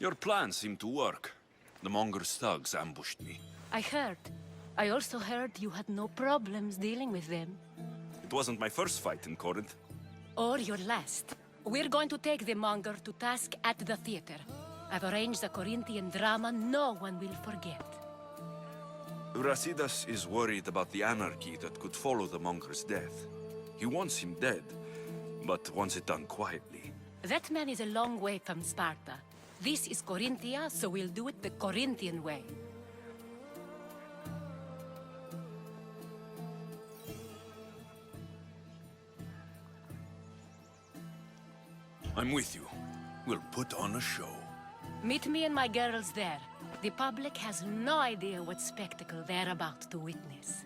Your plan seemed to work. The Monger's thugs ambushed me. I heard. I also heard you had no problems dealing with them. It wasn't my first fight in Corinth. Or your last. We're going to take the Monger to task at the theater. I've arranged a Corinthian drama no one will forget. Brasidas is worried about the anarchy that could follow the Monger's death. He wants him dead, but wants it done quietly. That man is a long way from Sparta. This is Corinthia, so we'll do it the Corinthian way. I'm with you. We'll put on a show. Meet me and my girls there. The public has no idea what spectacle they're about to witness.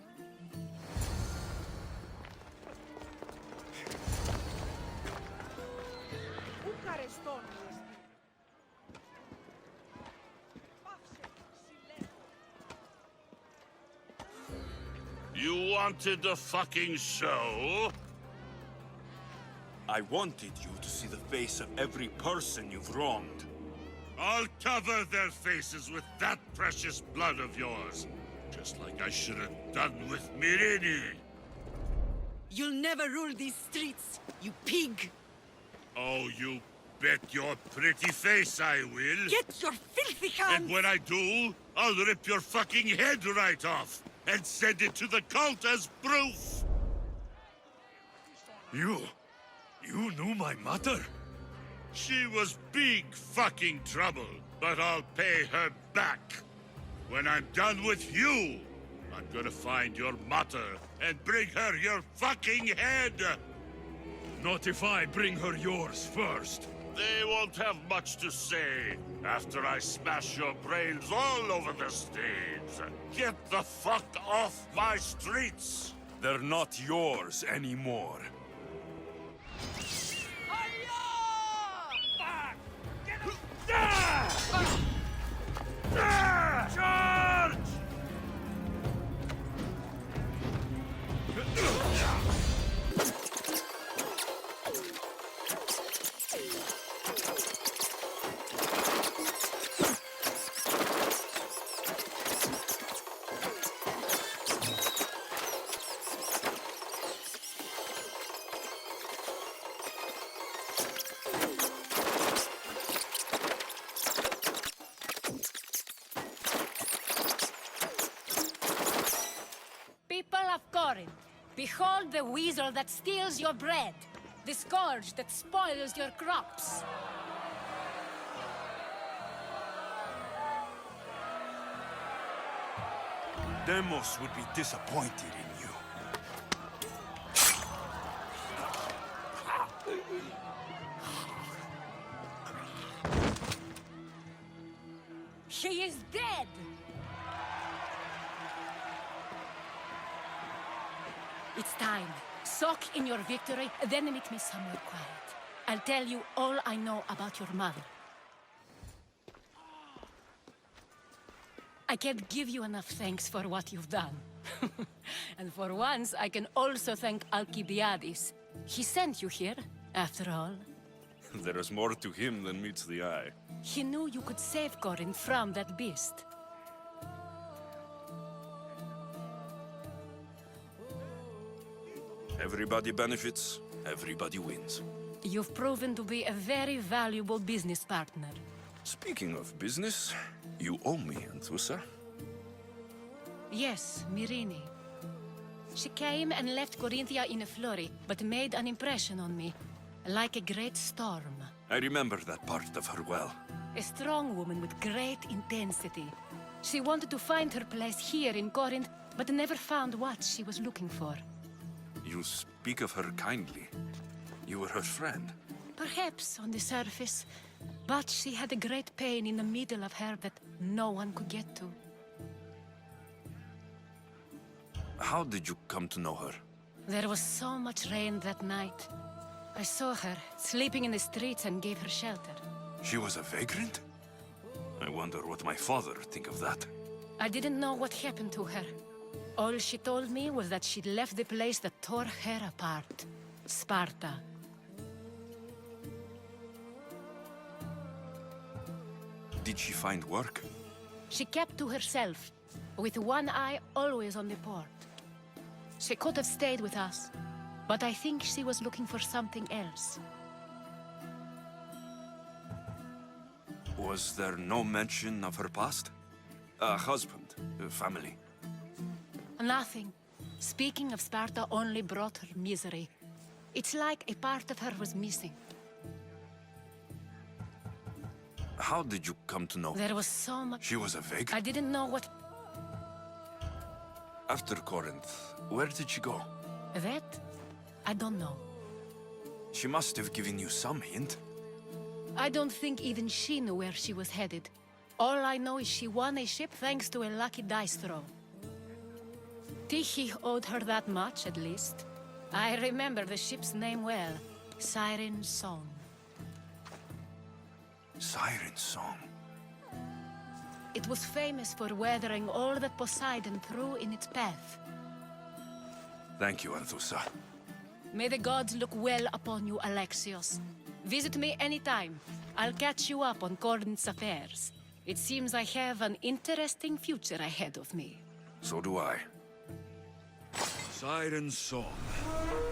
You wanted a fucking show? I wanted you to see the face of every person you've wronged. I'll cover their faces with that precious blood of yours. Just like I should have done with Mirini. You'll never rule these streets, you pig! Oh, you bet your pretty face I will. Get your filthy hands! And when I do, I'll rip your fucking head right off and send it to the cult as proof. You knew my mother? She was big fucking trouble, but I'll pay her back. When I'm done with you, I'm gonna find your mother and bring her your fucking head. Not if I bring her yours first. They won't have much to say after I smash your brains all over the stage. Get the fuck off my streets! They're not yours anymore. Charge! People of Corinth, behold the weasel that steals your bread, the scourge that spoils your crops. Demos would be disappointed in you. He is dead! It's time. Soak in your victory, then meet me somewhere quiet. I'll tell you all I know about your mother. I can't give you enough thanks for what you've done. And for once, I can also thank Alcibiades. He sent you here, after all. There is more to him than meets the eye. He knew you could save Corinth from that beast. Everybody benefits, everybody wins. You've proven to be a very valuable business partner. Speaking of business, you owe me, Anthusa. Yes, Mirini. She came and left Corinthia in a flurry, but made an impression on me, like a great storm. I remember that part of her well. A strong woman with great intensity. She wanted to find her place here in Corinth, but never found what she was looking for. You speak of her kindly. You were her friend. Perhaps on the surface, but she had a great pain in the middle of her that no one could get to. How did you come to know her? There was so much rain that night. I saw her, sleeping in the streets, and gave her shelter. She was a vagrant? I wonder what my father think of that. I didn't know what happened to her. All she told me was that she'd left the place that tore her apart. Sparta. did she find work? She kept to herself, with one eye always on the port. She could have stayed with us, but I think she was looking for something else. Was there no mention of her past? A husband, a family? Nothing. Speaking of Sparta only brought her misery. It's like a part of her was missing. How did you come to know? There was so much... She was a Veg? I didn't know what... After Corinth, where did she go? That? I don't know. She must have given you some hint. I don't think even she knew where she was headed. All I know is she won a ship thanks to a lucky dice throw. Tyche owed her that much, at least. I remember the ship's name well. Siren Song. Siren Song. It was famous for weathering all that Poseidon threw in its path. Thank you, Anthusa. May the gods look well upon you, Alexios. Visit me anytime. I'll catch you up on Corinth's affairs. It seems I have an interesting future ahead of me. So do I. Siren Song.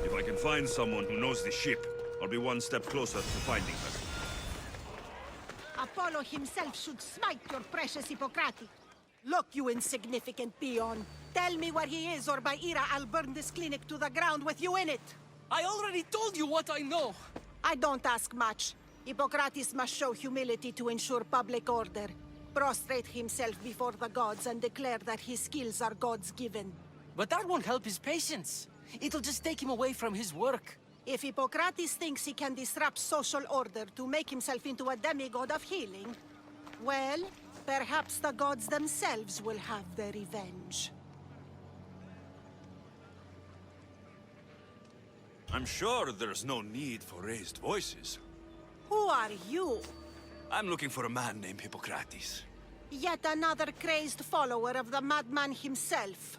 If I can find someone who knows the ship, I'll be one step closer to finding her. Apollo himself should smite your precious Hippocrates. Look, you insignificant peon. Tell me where he is, or by Ira, I'll burn this clinic to the ground with you in it. I already told you what I know. I don't ask much. Hippocrates must show humility to ensure public order. Prostrate himself before the gods and declare that his skills are gods-given. But that won't help his patients. It'll just take him away from his work. If Hippocrates thinks he can disrupt social order to make himself into a demigod of healing, well, perhaps the gods themselves will have their revenge. I'm sure there's no need for raised voices. Who are you? I'm looking for a man named Hippocrates. Yet another crazed follower of the madman himself.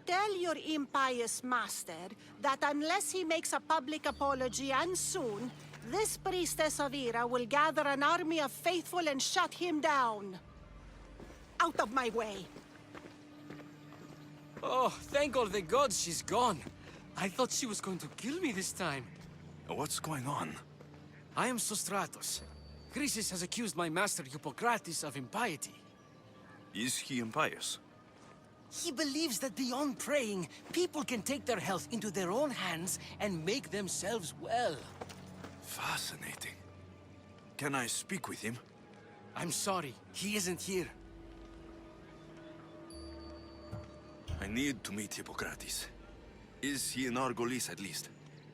Tell your impious master that unless he makes a public apology, and soon, this priestess of Ira will gather an army of faithful and shut him down. Out of my way. Oh, thank all the gods she's gone. I thought she was going to kill me this time. What's going on? I am Sostratos. Chrysis has accused my master Hippocrates of impiety. Is he impious? He believes that beyond praying, people can take their health into their own hands and make themselves well. Fascinating. Can I speak with him? I'm sorry, he isn't here. I need to meet Hippocrates. Is he in Argolis at least?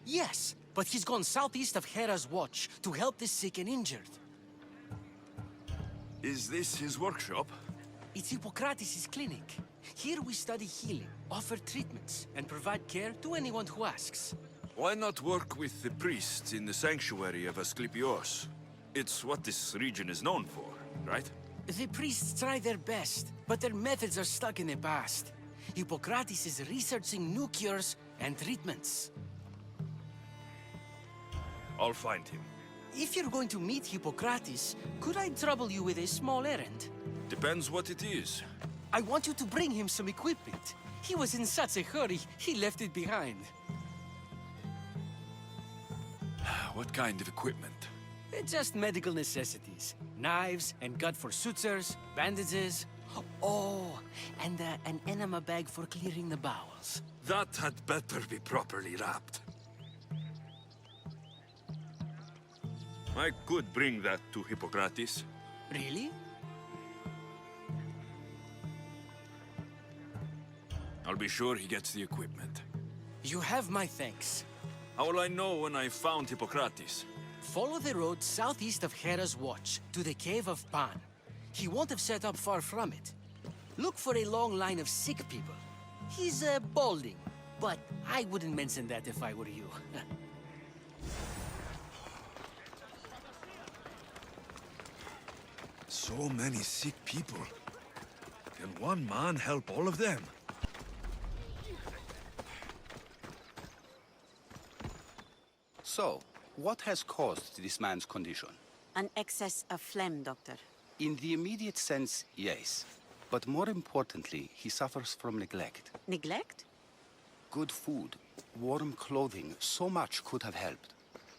Yes, but he's gone southeast of Hera's Watch to help the sick and injured. Is this his workshop? It's Hippocrates' clinic. Here we study healing, offer treatments, and provide care to anyone who asks. Why not work with the priests in the sanctuary of Asclepios? It's what this region is known for, right? The priests try their best, but their methods are stuck in the past. Hippocrates is researching new cures and treatments. I'll find him. If you're going to meet Hippocrates, could I trouble you with a small errand? Depends what it is. I want you to bring him some equipment. He was in such a hurry, he left it behind. What kind of equipment? Just medical necessities. Knives and gut for sutures, bandages. Oh, and an enema bag for clearing the bowels. That had better be properly wrapped. I could bring that to Hippocrates. Really? I'll be sure he gets the equipment. You have my thanks. How will I know when I found Hippocrates? Follow the road southeast of Hera's Watch to the Cave of Pan. He won't have set up far from it. Look for a long line of sick people. He's balding, but I wouldn't mention that if I were you. So many sick people. Can one man help all of them? So, what has caused this man's condition? An excess of phlegm, Doctor. In the immediate sense, yes. But more importantly, he suffers from neglect. Neglect? Good food, warm clothing, so much could have helped.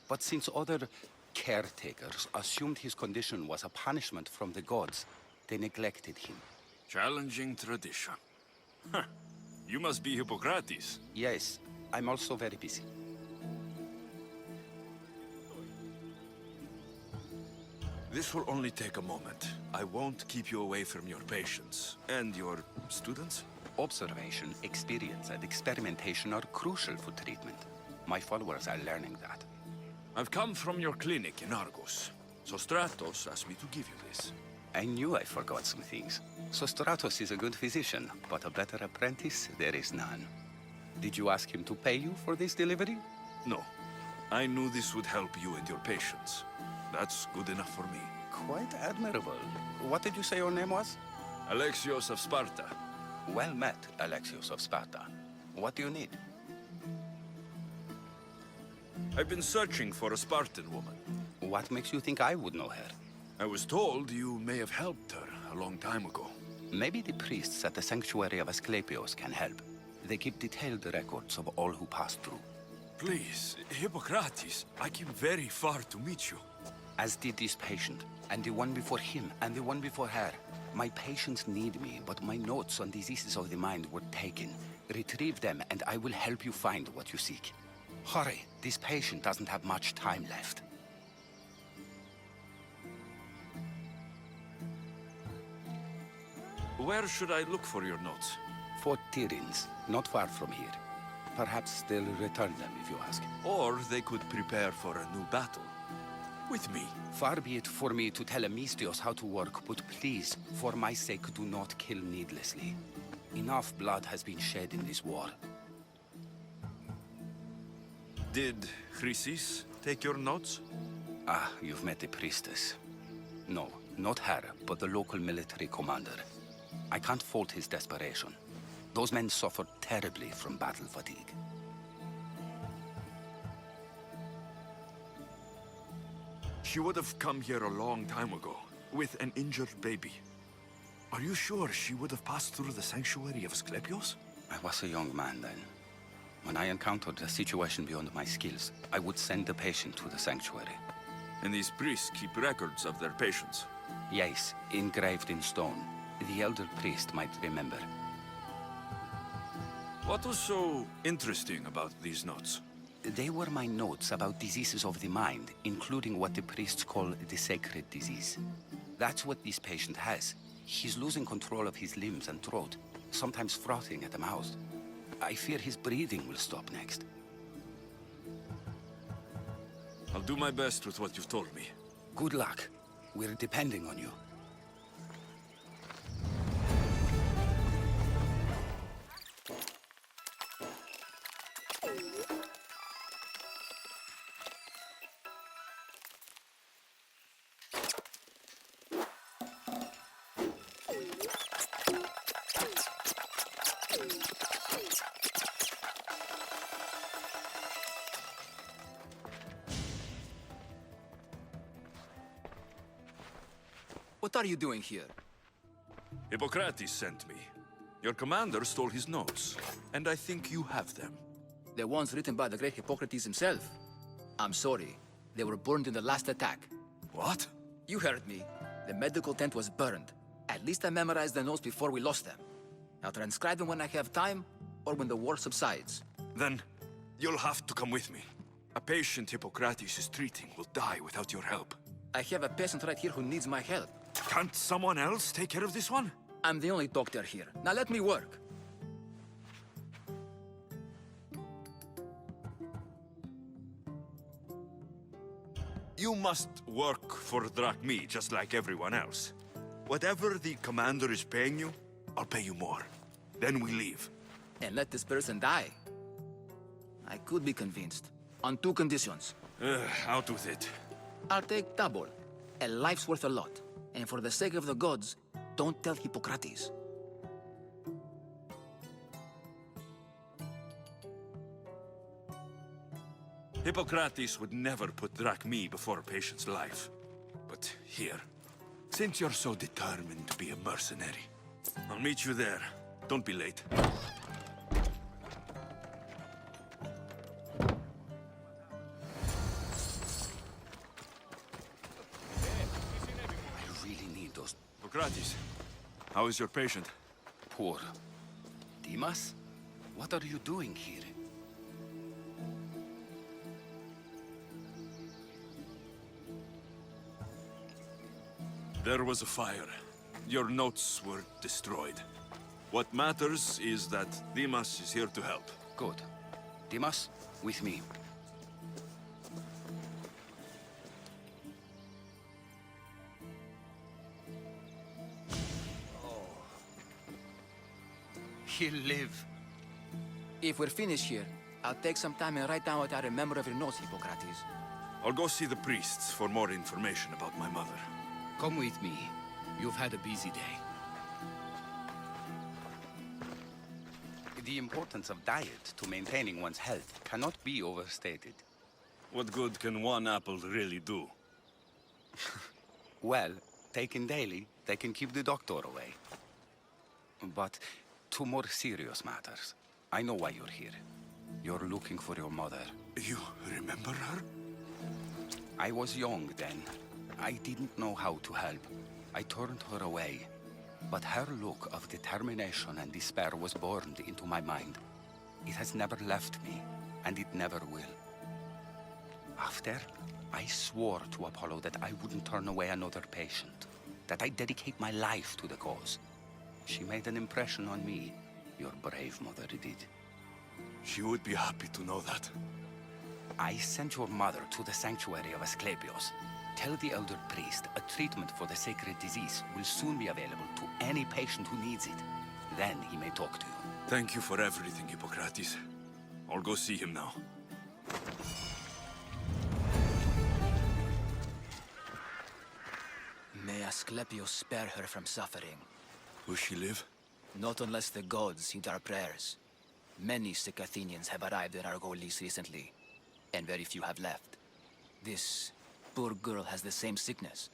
But since other caretakers assumed his condition was a punishment from the gods, they neglected him. Challenging tradition. Huh. You must be Hippocrates. Yes, I'm also very busy. This will only take a moment. I won't keep you away from your patients. And your students? Observation, experience, and experimentation are crucial for treatment. My followers are learning that. I've come from your clinic in Argos. So Stratos asked me to give you this. I knew I forgot some things. So Stratos is a good physician, but a better apprentice, there is none. Did you ask him to pay you for this delivery? No. I knew this would help you and your patients. That's good enough for me. Quite admirable. What did you say your name was? Alexios of Sparta. Well met, Alexios of Sparta. What do you need? I've been searching for a Spartan woman. What makes you think I would know her? I was told you may have helped her a long time ago. Maybe the priests at the sanctuary of Asclepios can help. They keep detailed records of all who pass through. Please, Hippocrates, I came very far to meet you. As did this patient, and the one before him, and the one before her. My patients need me, but my notes on diseases of the mind were taken. Retrieve them, and I will help you find what you seek. Hurry, this patient doesn't have much time left. Where should I look for your notes? Fort Tyrins, not far from here. Perhaps they'll return them if you ask. Or they could prepare for a new battle. With me. Far be it for me to tell Amistios how to work, but please, for my sake, do not kill needlessly. Enough blood has been shed in this war. Did Chrysis take your notes? Ah, you've met the priestess. No, not her, but the local military commander. I can't fault his desperation. Those men suffered terribly from battle fatigue. She would have come here a long time ago, with an injured baby. Are you sure she would have passed through the sanctuary of Asclepios? I was a young man then. When I encountered a situation beyond my skills, I would send the patient to the sanctuary. And these priests keep records of their patients. Yes, engraved in stone. The elder priest might remember. What was so interesting about these notes? They were my notes about diseases of the mind, including what the priests call the sacred disease. That's what this patient has. He's losing control of his limbs and throat, sometimes frothing at the mouth. I fear his breathing will stop next. I'll do my best with what you've told me. Good luck. We're depending on you. What are you doing here? Hippocrates sent me. Your commander stole his notes, and I think you have them. The ones written by the great Hippocrates himself. I'm sorry. They were burned in the last attack. What? You heard me. The medical tent was burned. At least I memorized the notes before we lost them. I'll transcribe them when I have time, or when the war subsides. Then, you'll have to come with me. A patient Hippocrates is treating will die without your help. I have a patient right here who needs my help. Can't someone else take care of this one? I'm the only doctor here. Now let me work. You must work for drachmi, just like everyone else. Whatever the commander is paying you, I'll pay you more. Then we leave. And let this person die. I could be convinced. On two conditions. Out with it. I'll take double. A life's worth a lot. And for the sake of the gods, don't tell Hippocrates. Hippocrates would never put drachmi before a patient's life. But here, Since you're so determined to be a mercenary, I'll meet you there. Don't be late. I really need those. Socrates, how is your patient? Poor. Dimas? What are you doing here? There was a fire. Your notes were destroyed. What matters is that Dimas is here to help. Good. Dimas, with me. He'll live. If we're finished here, I'll take some time and write down what I remember of your notes, Hippocrates. I'll go see the priests for more information about my mother. Come with me. You've had a busy day. The importance of diet to maintaining one's health cannot be overstated. What good can one apple really do? Well, taken daily, they can keep the doctor away. But to more serious matters, I know why you're here. You're looking for your mother. You remember her? I was young then. I didn't know how to help. I turned her away. But her look of determination and despair was burned into my mind. It has never left me, and it never will. After, I swore to Apollo that I wouldn't turn away another patient, that I'd dedicate my life to the cause. She made an impression on me. Your brave mother did. She would be happy to know that. I sent your mother to the sanctuary of Asclepios. Tell the elder priest a treatment for the sacred disease will soon be available to any patient who needs it. Then he may talk to you. Thank you for everything, Hippocrates. I'll go see him now. May Asclepios spare her from suffering. Will she live? Not unless the gods heed our prayers. Many sick Athenians have arrived at Argolis recently, and very few have left. This poor girl has the same sickness.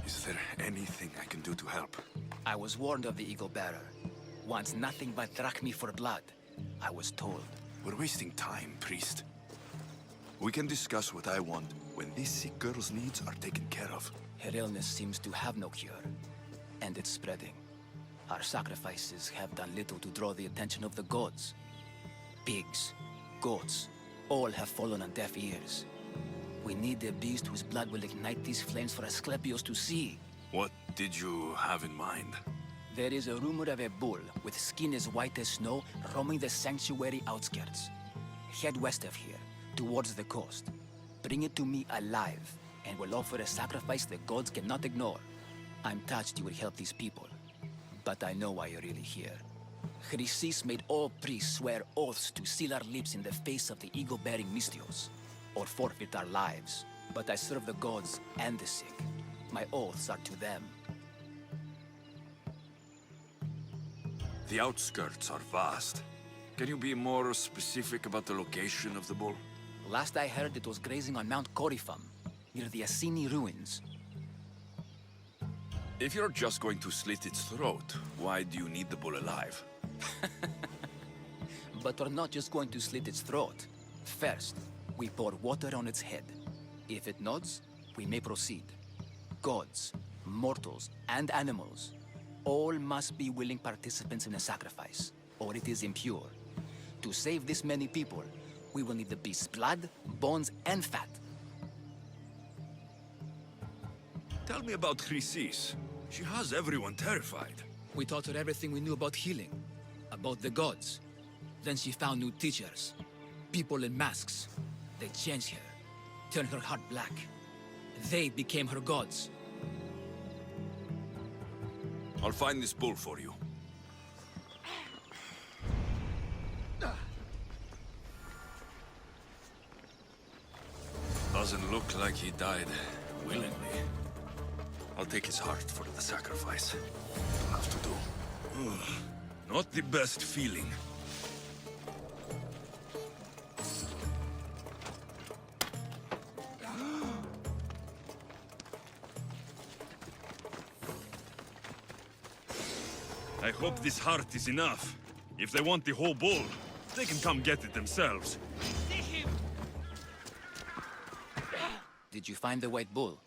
Is there anything I can do to help? I was warned of the Eagle Bearer. Wants nothing but drachmi for blood, I was told. We're wasting time, priest. We can discuss what I want when this sick girl's needs are taken care of. Her illness seems to have no cure, and it's spreading. Our sacrifices have done little to draw the attention of the gods. Pigs, goats, all have fallen on deaf ears. We need a beast whose blood will ignite these flames for Asclepios to see. What did you have in mind? There is a rumor of a bull with skin as white as snow roaming the sanctuary outskirts. Head west of here, towards the coast. Bring it to me alive, and we'll offer a sacrifice the gods cannot ignore. I'm touched you will help these people, but I know why you're really here. Chrysis made all priests swear oaths to seal our lips in the face of the eagle-bearing Mystios, or forfeit our lives. But I serve the gods and the sick. My oaths are to them. The outskirts are vast. Can you be more specific about the location of the bull? Last I heard, it was grazing on Mount Coryphum, near the Assini ruins. If you're just going to slit its throat, why do you need the bull alive? But we're not just going to slit its throat. First, we pour water on its head. If it nods, we may proceed. Gods, mortals, and animals, all must be willing participants in a sacrifice, or it is impure. To save this many people, we will need the beast's blood, bones, and fat. Tell me about Chrysis. She has everyone terrified. We taught her everything we knew about healing, about the gods. Then she found new teachers, people in masks. They changed her, turned her heart black. They became her gods. I'll find this bull for you. Doesn't look like he died willingly. I'll take his heart for the sacrifice. I'll have to do. Not the best feeling. I hope this heart is enough. If they want the whole bull, they can come get it themselves. Did you find the white bull?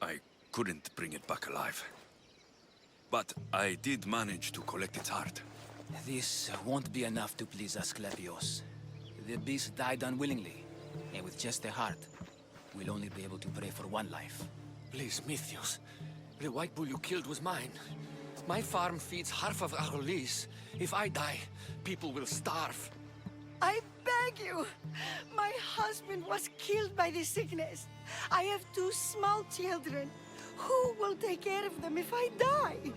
I couldn't bring it back alive. But I did manage to collect its heart. This won't be enough to please Asclepios. The beast died unwillingly, and with just a heart, we'll only be able to pray for one life. Please, Mythios. The white bull you killed was mine. My farm feeds half of our lease. If I die, people will starve. I beg you! My husband was killed by the sickness. I have 2 small children. Who will take care of them if I die?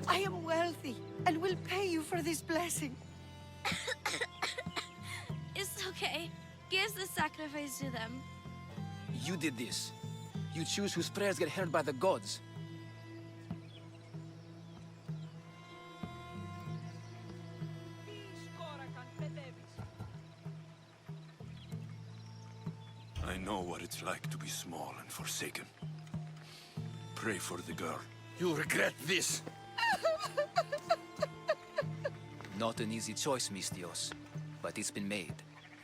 I am wealthy and will pay you for this blessing. It's okay. Give the sacrifice to them. You did this. You choose whose prayers get heard by the gods. I know what it's like to be small and forsaken. Pray for the girl. You'll regret this. Not an easy choice, Mystios, but it's been made.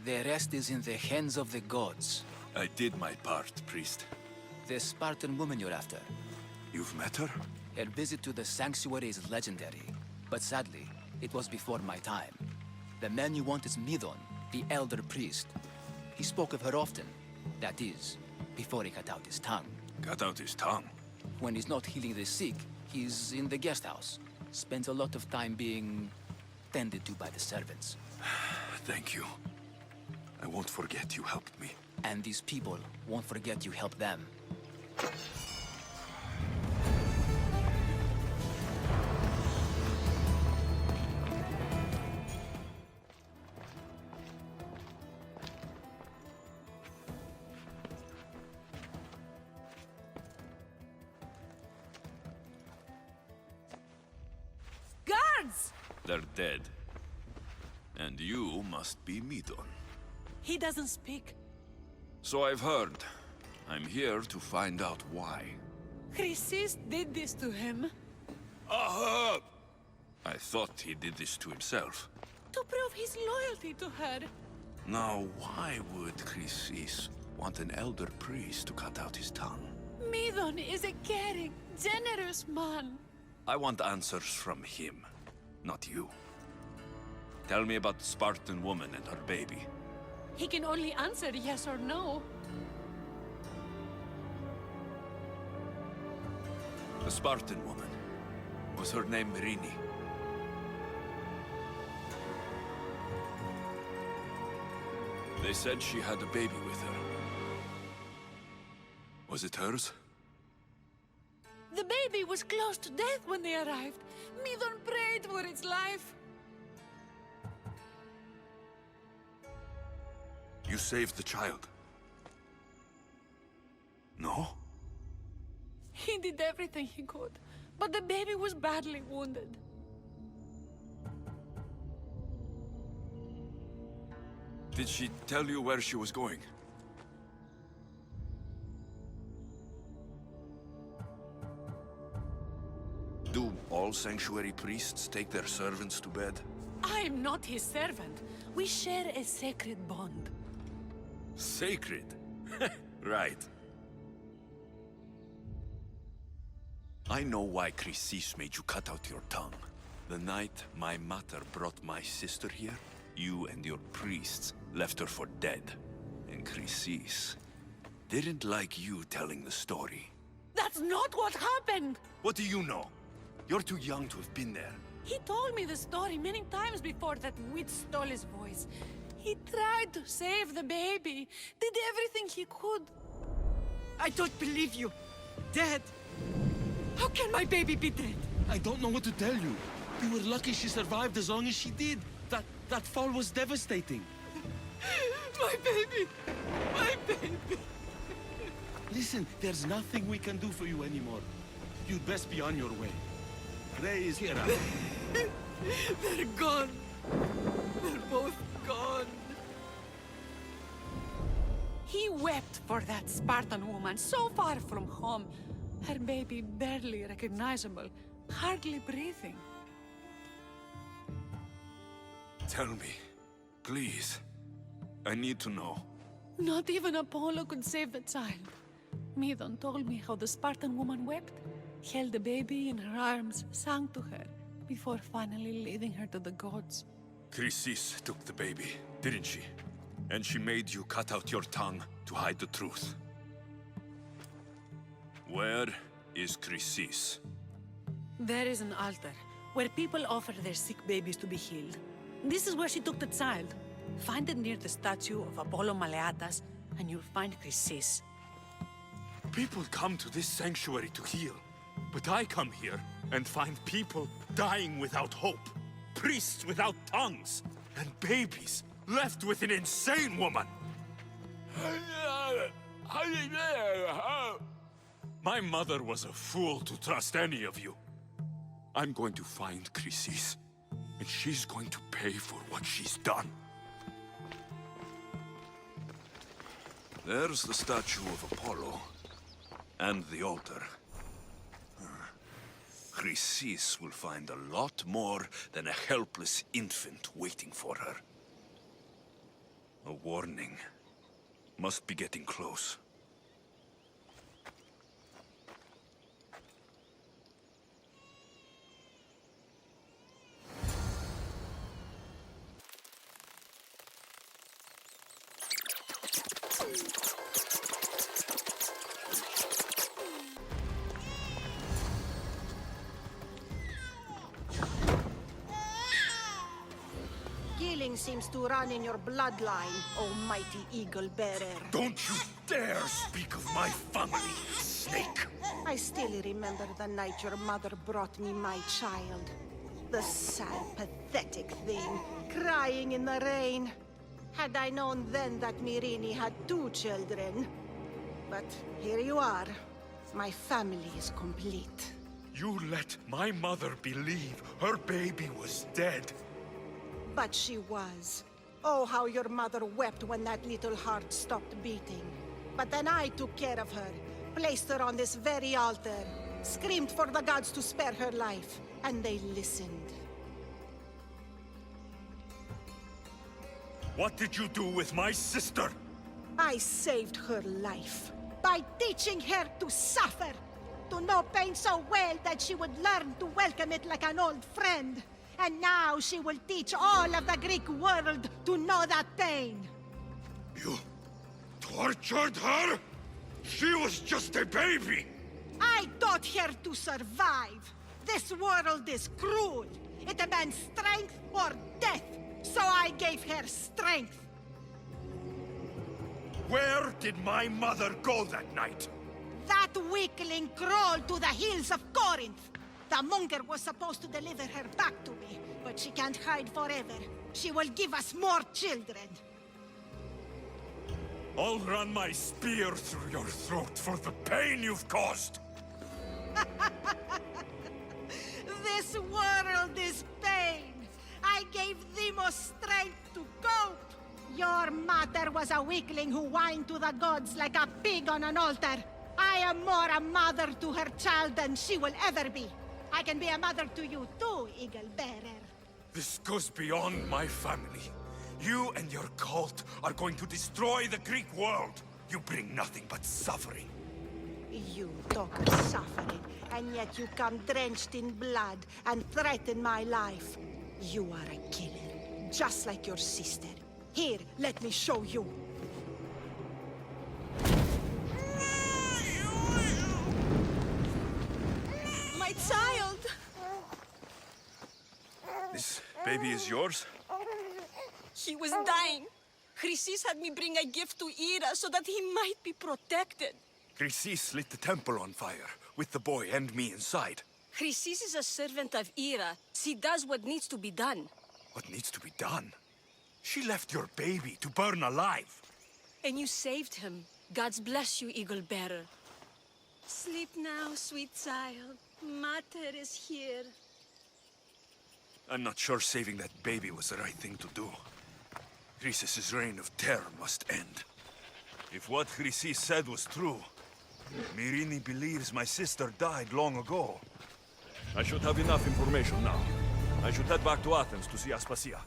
The rest is in the hands of the gods. I did my part, priest. The Spartan woman you're after. You've met her? Her visit to the sanctuary is legendary, but sadly, it was before my time. The man you want is Midon, the elder priest. He spoke of her often. That is, before he cut out his tongue. Cut out his tongue? When he's not healing the sick, he's in the guest house. Spends a lot of time being tended to by the servants. Thank you. I won't forget you helped me. And these people won't forget you helped them. Guards! They're dead. And you must be Midon. He doesn't speak. So I've heard. I'm here to find out why. Chrysis did this to him. Aha! I thought he did this to himself. To prove his loyalty to her. Now, why would Chrysis want an elder priest to cut out his tongue? Midon is a caring, generous man. I want answers from him, not you. Tell me about the Spartan woman and her baby. He can only answer yes or no. The Spartan woman. Was her name Rini? They said she had a baby with her. Was it hers? The baby was close to death when they arrived. Midon prayed for its life. You saved the child. No? He did everything he could, but the baby was badly wounded. Did she tell you where she was going? Do all sanctuary priests take their servants to bed? I am not his servant. We share a sacred bond. Sacred? Right. I know why Chrysis made you cut out your tongue. The night my mater brought my sister here, you and your priests left her for dead. And Chrysis didn't like you telling the story. That's not what happened! What do you know? You're too young to have been there. He told me the story many times before that witch stole his voice. He tried to save the baby, did everything he could. I don't believe you. Dead. How can my baby be dead? I don't know what to tell you. You were lucky she survived as long as she did. That fall was devastating. My baby! My baby! Listen, there's nothing we can do for you anymore. You'd best be on your way. Praise Hera. They're gone. They're both gone. He wept for that Spartan woman so far from home. Her baby barely recognizable, hardly breathing. Tell me. Please. I need to know. Not even Apollo could save the child. Medon told me how the Spartan woman wept, held the baby in her arms, sang to her, before finally leading her to the gods. Chrysis took the baby, didn't she? And she made you cut out your tongue to hide the truth. Where is Chrysis? There is an altar, where people offer their sick babies to be healed. This is where she took the child. Find it near the statue of Apollo Maleatas, and you'll find Chrysis. People come to this sanctuary to heal. But I come here and find people dying without hope. Priests without tongues. And babies left with an insane woman. My mother was a fool to trust any of you. I'm going to find Chrysis, and she's going to pay for what she's done. There's the statue of Apollo, and the altar. Chrysis will find a lot more than a helpless infant waiting for her. A warning. Must be getting close. Killing seems to run in your bloodline, almighty eagle bearer. Don't you dare speak of my family, snake! I still remember the night your mother brought me my child. The sad, pathetic thing, crying in the rain. Had I known then that Myrini had 2 children. But here you are. My family is complete. You let my mother believe her baby was dead. But she was. Oh, how your mother wept when that little heart stopped beating. But then I took care of her, placed her on this very altar, screamed for the gods to spare her life, and they listened. What did you do with my sister? I saved her life by teaching her to suffer, to know pain so well that she would learn to welcome it like an old friend. And now she will teach all of the Greek world to know that pain. You tortured her? She was just a baby! I taught her to survive. This world is cruel. It demands strength or death. So I gave her strength. Where did my mother go that night? That weakling crawled to the hills of Corinth. The monger was supposed to deliver her back to me, but she can't hide forever. She will give us more children. I'll run my spear through your throat for the pain you've caused! This world is pain. I gave Demos strength to cope. Your mother was a weakling who whined to the gods like a pig on an altar. I am more a mother to her child than she will ever be. I can be a mother to you too, Eagle Bearer. This goes beyond my family. You and your cult are going to destroy the Greek world. You bring nothing but suffering. You talk of suffering, and yet you come drenched in blood and threaten my life. You are a killer, just like your sister. Here, let me show you. My child! This baby is yours? He was dying. Chrysis had me bring a gift to Ira so that he might be protected. Chrysis lit the temple on fire, with the boy and me inside. Chrysis is a servant of Ira. She does what needs to be done. What needs to be done? She left your baby to burn alive. And you saved him. Gods bless you, Eagle Bearer. Sleep now, sweet child. Mater is here. I'm not sure saving that baby was the right thing to do. Chrysis' reign of terror must end. If what Chrysis said was true, Myrini believes my sister died long ago. I should have enough information now. I should head back to Athens to see Aspasia.